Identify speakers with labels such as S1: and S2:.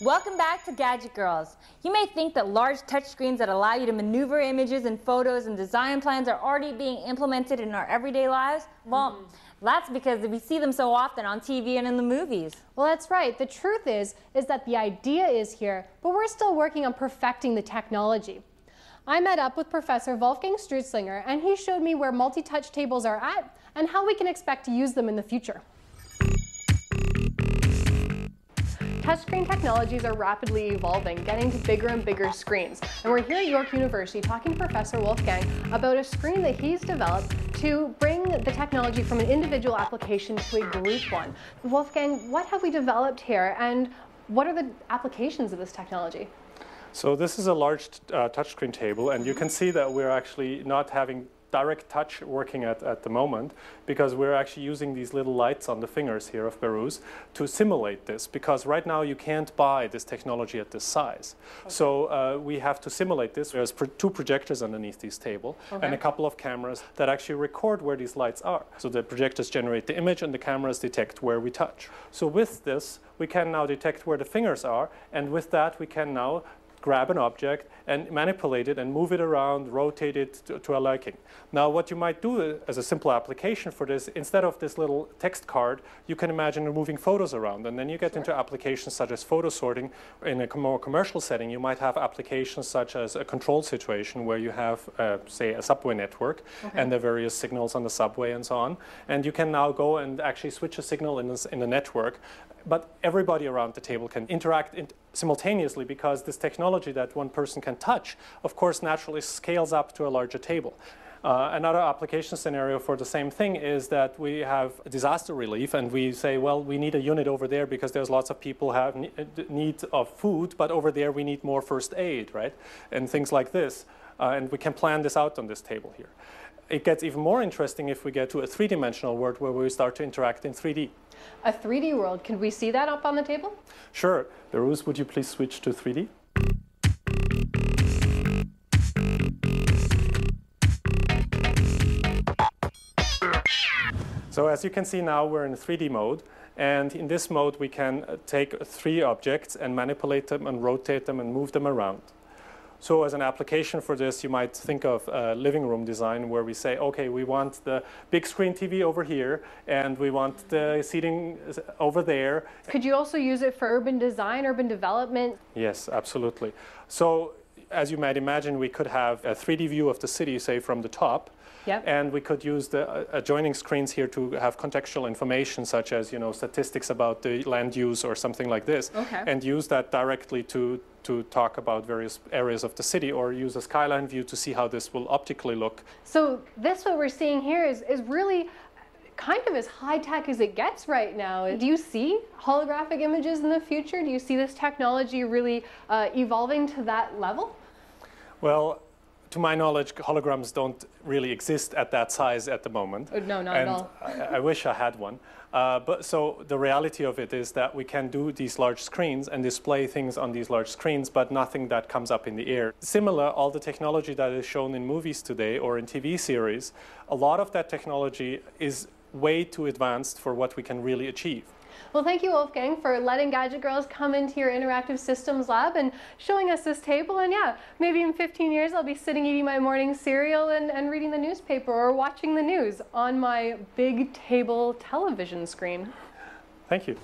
S1: Welcome back to Gadget Girls. You may think that large touchscreens that allow you to maneuver images and photos and design plans are already being implemented in our everyday lives. Well, that's because we see them so often on TV and in the movies.
S2: Well, that's right. The truth is that the idea is here, but we're still working on perfecting the technology. I met up with Professor Wolfgang Strutzlinger, and he showed me where multi-touch tables are at and how we can expect to use them in the future. Touchscreen technologies are rapidly evolving, getting to bigger and bigger screens. And we're here at York University talking to Professor Wolfgang about a screen that he's developed to bring the technology from an individual application to a group one. Wolfgang, what have we developed here, and what are the applications of this technology?
S3: So this is a large touchscreen table, and you can see that we're actually not having direct touch working at the moment, because we're actually using these little lights on the fingers here of Beruz to simulate this, because right now you can't buy this technology at this size. Okay. So we have to simulate this. There's two projectors underneath this table, and a couple of cameras that actually record where these lights are. So the projectors generate the image and the cameras detect where we touch. So with this, we can now detect where the fingers are, and with that we can now grab an object and manipulate it and move it around, rotate it to our liking. Now what you might do as a simple application for this, instead of this little text card, you can imagine moving photos around, and then you get into applications such as photo sorting. In a more commercial setting, you might have applications such as a control situation where you have, say, a subway network and the various signals on the subway and so on. And you can now go and actually switch a signal in the network. But everybody around the table can interact simultaneously, because this technology that one person can touch, of course, naturally scales up to a larger table. Another application scenario for the same thing is that we have disaster relief, and we say, well, we need a unit over there because there's lots of people have need of food, but over there we need more first aid, right? And things like this. And we can plan this out on this table here. It gets even more interesting if we get to a three-dimensional world where we start to interact in 3D.
S2: A 3D world, can we see that up on the table? Sure.
S3: Beruz, would you please switch to 3D? So as you can see now, we're in 3D mode, and in this mode we can take three objects and manipulate them and rotate them and move them around. So as an application for this, you might think of a living room design where we say, okay, we want the big screen TV over here, and we want the seating over there.
S2: Could you also use it for urban design, urban development?
S3: Yes, absolutely. So as you might imagine, we could have a 3D view of the city, say, from the top. Yep. And we could use the adjoining screens here to have contextual information, such as, you know, statistics about the land use or something like this, and use that directly to talk about various areas of the city, or use a skyline view to see how this will optically look.
S2: So this, what we're seeing here, is really kind of as high-tech as it gets right now. Do you see holographic images in the future? Do you see this technology really evolving to that level?
S3: Well, to my knowledge, holograms don't really exist at that size at the moment.
S2: No, not at all.
S3: I wish I had one. But so the reality of it is that we can do these large screens and display things on these large screens, but nothing that comes up in the air. Similar, all the technology that is shown in movies today or in TV series, a lot of that technology is way too advanced for what we can really achieve.
S2: Well, thank you, Wolfgang, for letting Gadget Girls come into your interactive systems lab and showing us this table. And yeah, maybe in 15 years I'll be sitting eating my morning cereal and reading the newspaper or watching the news on my big table television screen.
S3: Thank you.